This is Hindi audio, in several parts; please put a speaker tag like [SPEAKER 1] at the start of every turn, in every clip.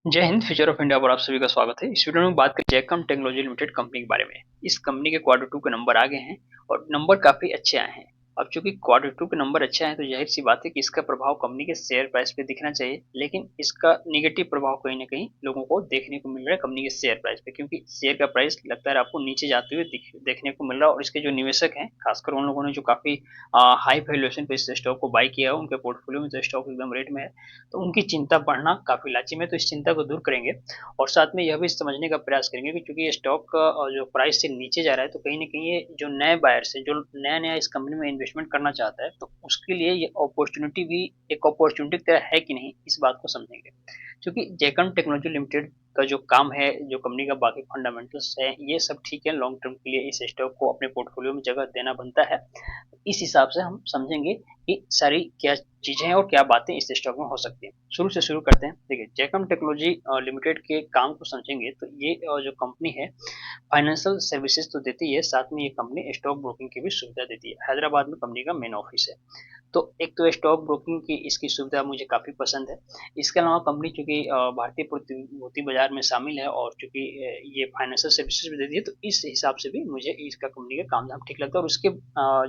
[SPEAKER 1] जय हिंद। फ्यूचर ऑफ इंडिया पर आप सभी का स्वागत है। इस वीडियो में बात करें जयकम टेक्नोलॉजी लिमिटेड कंपनी के बारे में। इस कंपनी के क्वार्टर टू के नंबर आ गए हैं और नंबर काफी अच्छे आए हैं। अब चूंकि क्वार्टर टू के नंबर अच्छे आए हैं तो जाहिर सी बात है कि इसका प्रभाव कंपनी के शेयर प्राइस पे दिखना चाहिए, लेकिन इसका निगेटिव प्रभाव कहीं ना कहीं लोगों को देखने को मिल रहा है कंपनी के शेयर प्राइस पे, क्योंकि शेयर का प्राइस लगता है आपको नीचे जाते हुए देखने को मिल रहा है। और इसके जो निवेशक हैं, खासकर उन लोगों ने जो काफी हाई वैल्यूएशन पे इस स्टॉक को बाई किया है, उनके पोर्टफोलियो में तो स्टॉक एकदम रेट में है, तो उनकी चिंता बढ़ना काफी लाजिमी है। तो इस चिंता को दूर करेंगे और साथ में यह भी समझने का प्रयास करेंगे कि चूंकि ये स्टॉक जो प्राइस से नीचे जा रहा है, तो कहीं ना कहीं ये जो नए बायर्स है, जो नया नया इस कंपनी में इन्वेस्टमेंट करना चाहता है, तो उसके लिए ये अपॉर्चुनिटी भी एक अपॉर्चुनिटी की तरह है कि नहीं, इस बात को समझेंगे। क्योंकि जैकम टेक्नोलॉजी लिमिटेड का जो काम है, जो कंपनी का बाकी फंडामेंटल्स है, ये सब ठीक है। लॉन्ग टर्म के लिए इस स्टॉक को अपने पोर्टफोलियो में जगह देना बनता है। इस हिसाब से हम समझेंगे कि सारी क्या चीजें हैं और क्या बातें इस स्टॉक में हो सकती हैं। शुरू से शुरू करते हैं। देखिए, जैकम टेक्नोलॉजी लिमिटेड के काम को समझेंगे तो ये जो कंपनी है, फाइनेंशियल सर्विसेज तो देती है, साथ में ये कंपनी स्टॉक ब्रोकिंग की भी सुविधा देती है। हैदराबाद में कंपनी का मेन ऑफिस है। तो एक तो स्टॉक ब्रोकिंग की इसकी सुविधा मुझे काफ़ी पसंद है। इसके अलावा कंपनी चूँकि भारतीय प्रतिभूति बाजार में शामिल है और चूँकि ये फाइनेंशियल सर्विसेज भी देती है, तो इस हिसाब से भी मुझे इसका कंपनी का काम धाम ठीक लगता है। और उसके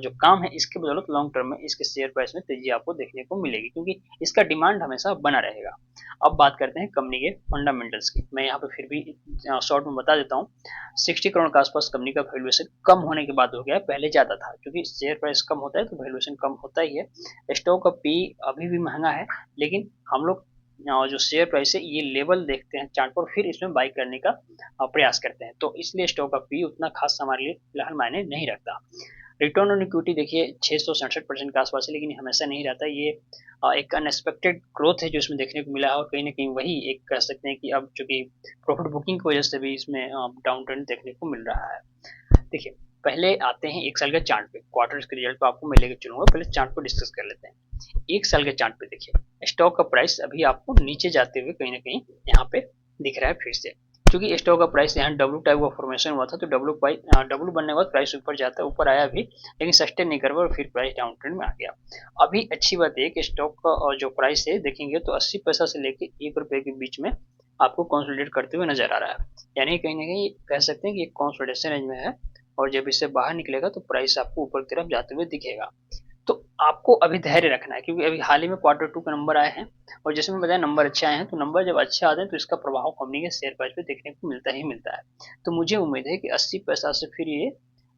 [SPEAKER 1] जो काम है, इसके बदौलत लॉन्ग टर्म में इसके शेयर प्राइस में तेजी आपको देखने को मिलेगी, क्योंकि इसका डिमांड हमेशा बना रहेगा। अब बात करते हैं कंपनी के फंडामेंटल्स की। मैं यहाँ पे फिर भी शॉर्ट में बता देता हूँ। 60 करोड़ के आसपास कंपनी का वैल्यूएशन कम होने के बाद हो गया है, पहले ज़्यादा था। क्योंकि शेयर प्राइस कम होता है तो वैल्यूएशन कम होता ही है। स्टॉक का पी अभी भी महंगा है, लेकिन हम लोग जो शेयर प्राइस है, ये लेवल देखते हैं चार्ट पर, फिर इसमें बाई करने का प्रयास करते हैं। तो इसलिए स्टॉक का पी उतना खास हमारे लिए फिलहाल मायने नहीं रखता। रिटर्न ऑन इक्विटी देखिए 667% के आसपास है, लेकिन हमेशा नहीं रहता। ये एक अनएक्सपेक्टेड ग्रोथ है जो इसमें देखने को मिला है, और कहीं ना कहीं वही एक कह सकते हैं कि अब चूंकि प्रॉफिट बुकिंग की वजह से भी इसमें डाउन ट्रेंड देखने को मिल रहा है। देखिए, पहले आते हैं एक साल के चार्ट पे। क्वार्टर्स के रिजल्ट पे आपको मैं लेकर चलूंगा, पहले चार्ट को डिस्कस कर लेते हैं। एक साल के चार्ट पे देखिए, स्टॉक का प्राइस अभी आपको नीचे जाते हुए कहीं ना कहीं यहाँ पे दिख रहा है फिर से। क्योंकि स्टॉक का प्राइस यहाँ डब्ल्यू टाइप का फॉर्मेशन हुआ था, तो डब्ल्यू बनने के बाद प्राइस ऊपर जाता है, ऊपर आया भी, लेकिन सस्टेन नहीं कर पाया और फिर प्राइस डाउन ट्रेंड में आ गया। अभी अच्छी बात है कि स्टॉक का जो प्राइस है देखेंगे तो 80 पैसा से लेकर 1 रुपए के बीच में आपको कंसोलिडेट करते हुए नजर आ रहा है। यानी कहीं ना कहीं कह सकते हैं कि एक कंसोलिडेशन रेंज में है, और जब इससे बाहर निकलेगा तो प्राइस आपको ऊपर की तरफ जाते हुए दिखेगा। तो आपको अभी धैर्य रखना है, क्योंकि अभी हाल ही में क्वार्टर टू के नंबर आए हैं, और जैसे मैं बताया नंबर अच्छे आए हैं, तो नंबर जब अच्छे आते हैं तो इसका प्रभाव कंपनी के शेयर प्राइस पे देखने को मिलता ही मिलता है। तो मुझे उम्मीद है कि 80 पैसा से फिर ये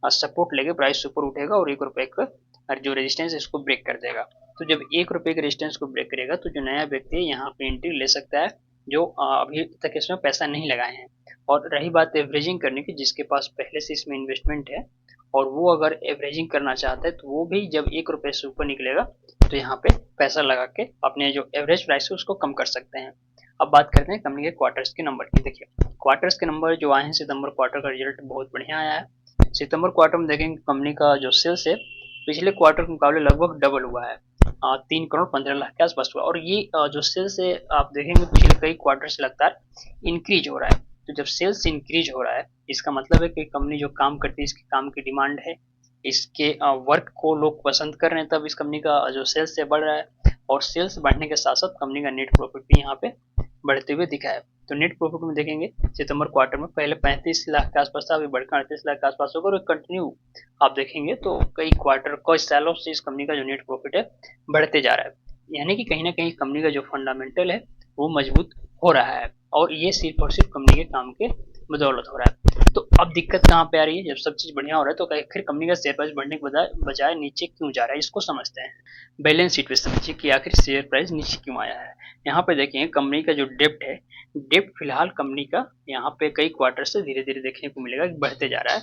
[SPEAKER 1] सपोर्ट लेके प्राइस ऊपर उठेगा और 1 रुपए का जो रेजिस्टेंस है इसको ब्रेक कर देगा। तो जब 1 रुपए के रेजिस्टेंस को ब्रेक करेगा तो जो नया व्यक्ति है यहाँ पे एंट्री ले सकता है, जो अभी तक इसमें पैसा नहीं लगाए हैं। और रही बात एवरेजिंग करने की, जिसके पास पहले से इसमें इन्वेस्टमेंट है और वो अगर एवरेजिंग करना चाहता है, तो वो भी जब 1 रुपए से ऊपर निकलेगा तो यहाँ पे पैसा लगा के अपने जो एवरेज प्राइस है उसको कम कर सकते हैं। अब बात करते हैं कंपनी के क्वार्टर्स के नंबर की। देखिए, क्वार्टर्स के नंबर जो आए हैं, सितंबर क्वार्टर का रिजल्ट बहुत बढ़िया आया है। सितंबर क्वार्टर में देखेंगे कंपनी का जो सेल्स है पिछले क्वार्टर के मुकाबले लगभग डबल हुआ है। 3 करोड़ 15 लाख के आसपास हुआ। और ये जो सेल्स है आप देखेंगे पिछले कई क्वार्टर से लगातार इंक्रीज हो रहा है। तो जब सेल्स इंक्रीज हो रहा है, इसका मतलब है कि कंपनी जो काम करती है, इसके काम की डिमांड है, इसके वर्क को लोग पसंद कर रहे हैं, तब इस कंपनी का जो सेल्स है बढ़ रहा है। और सेल्स बढ़ने के साथ साथ कंपनी का नेट प्रॉफिट भी यहाँ पे बढ़ते हुए दिखा है। तो नेट प्रॉफिट में देखेंगे सितंबर क्वार्टर में पहले 35 लाख के आसपास था, अभी बढ़कर 38 लाख के आसपास होगा। और कंटिन्यू आप देखेंगे तो कई क्वार्टर कई सालों से इस कंपनी का जो नेट प्रॉफिट है बढ़ते जा रहा है। यानी कि कहीं ना कहीं कंपनी का जो फंडामेंटल है वो मजबूत हो रहा है, और ये सिर्फ और सिर्फ कंपनी के काम के बदौलत हो रहा है। तो अब दिक्कत कहाँ पे आ रही है? जब सब चीज बढ़िया हो रहा है तो आखिर कंपनी का शेयर प्राइस बढ़ने के बजाय नीचे क्यों जा रहा है, इसको समझते हैं। बैलेंस शीट पे समझिए कि आखिर शेयर प्राइस नीचे क्यों आया है। यहाँ पे देखिए कंपनी का जो डेप्ट है, डेप्ट फिलहाल कंपनी का यहाँ पे कई क्वार्टर से धीरे धीरे देखने को मिलेगा कि बढ़ते जा रहा है,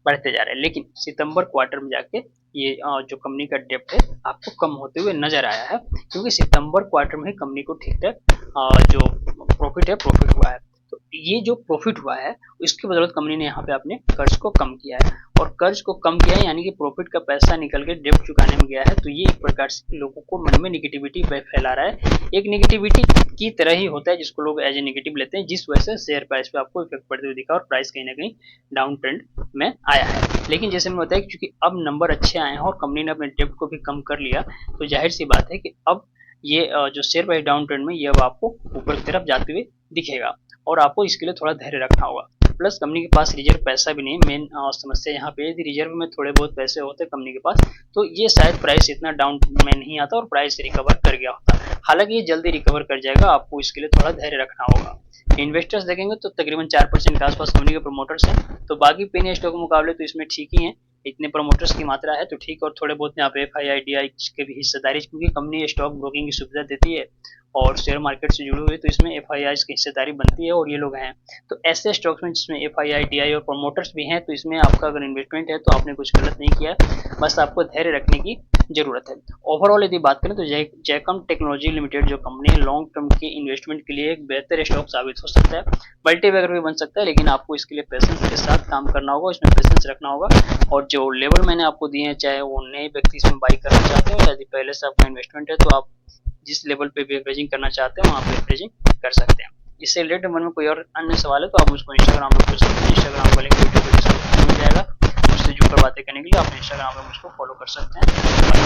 [SPEAKER 1] बढ़ते जा रहा है। लेकिन सितंबर क्वार्टर में जाके ये जो कंपनी का डेप्ट है आपको कम होते हुए नजर आया है, क्योंकि सितंबर क्वार्टर में ही कंपनी को ठीक ठाक जो प्रॉफिट है प्रॉफिट हुआ है। तो ये जो प्रॉफिट हुआ है इसकी बदौलत कंपनी ने यहाँ पे अपने कर्ज को कम किया है, और कर्ज को कम किया है यानी कि प्रॉफिट का पैसा निकल के डेप्ट चुकाने में गया है। तो ये एक प्रकार से लोगों को मन में निगेटिविटी फैला रहा है, एक निगेटिविटी की तरह ही होता है जिसको लोग एज ए निगेटिव लेते हैं, जिस वजह से शेयर प्राइस पे आपको इफेक्ट पड़ते हुए दिखा और प्राइस कहीं ना कहीं डाउन ट्रेंड में आया है। लेकिन जैसे मैं बताया, क्योंकि अब नंबर अच्छे आए हैं और कंपनी ने अपने डेप्ट को भी कम कर लिया, तो जाहिर सी बात है कि अब ये जो शेयर प्राइस डाउन ट्रेंड में ये अब आपको ऊपर की तरफ जाते हुए दिखेगा, और आपको इसके लिए थोड़ा धैर्य रखना होगा। प्लस कंपनी के पास रिजर्व पैसा भी नहीं, मेन समस्या यहाँ पे यदि रिजर्व में थोड़े बहुत पैसे होते कंपनी के पास तो ये शायद प्राइस इतना डाउन में नहीं आता और प्राइस रिकवर कर गया होता। हालांकि ये जल्दी रिकवर कर जाएगा, आपको इसके लिए थोड़ा धैर्य रखना होगा। इन्वेस्टर्स देखेंगे तो तकरीबन 4% के आसपास कंपनी के प्रमोटर्स हैं, तो बाकी पेनी स्टॉक के मुकाबले तो इसमें ठीक ही है, इतने प्रमोटर्स की मात्रा है तो ठीक, और थोड़े बहुत यहाँ पे FII DI के भी हिस्सेदारी, क्योंकि कंपनी स्टॉक ब्रोकिंग की सुविधा देती है और शेयर मार्केट से जुड़े हुए तो इसमें FIIs की हिस्सेदारी बनती है और ये लोग हैं। तो ऐसे स्टॉक्स में जिसमें FII DI और प्रमोटर्स भी हैं तो इसमें आपका अगर इन्वेस्टमेंट है तो आपने कुछ गलत नहीं किया है, बस आपको धैर्य रखने की जरूरत है। ओवरऑल यदि बात करें तो जयकम टेक्नोलॉजी लिमिटेड जो कंपनी है लॉन्ग टर्म के इन्वेस्टमेंट के लिए एक बेहतर स्टॉक साबित हो सकता है, मल्टीबैगर भी बन सकता है, लेकिन आपको इसके लिए पेशेंस के साथ काम करना होगा, इसमें पेशेंस रखना होगा। और जो लेवल मैंने आपको दिए हैं, चाहे वो नए व्यक्ति इसमें बाई करना चाहते हो, यदि पहले से आपका इन्वेस्टमेंट है तो आप जिस लेवल पे भी एवरेजिंग करना चाहते हैं वहाँ पे एवरेजिंग कर सकते हैं। इससे रिलेटेड मन में कोई और अन्य सवाल है तो आप मुझको इंस्टाग्राम पे पूछ सकते हैं, इंस्टाग्राम का लिंक वीडियो को डिस्क्रिप्शन में मिल जाएगा। मुझसे जुड़कर बातें करने के लिए आप इंस्टाग्राम पे मुझको फॉलो कर सकते हैं।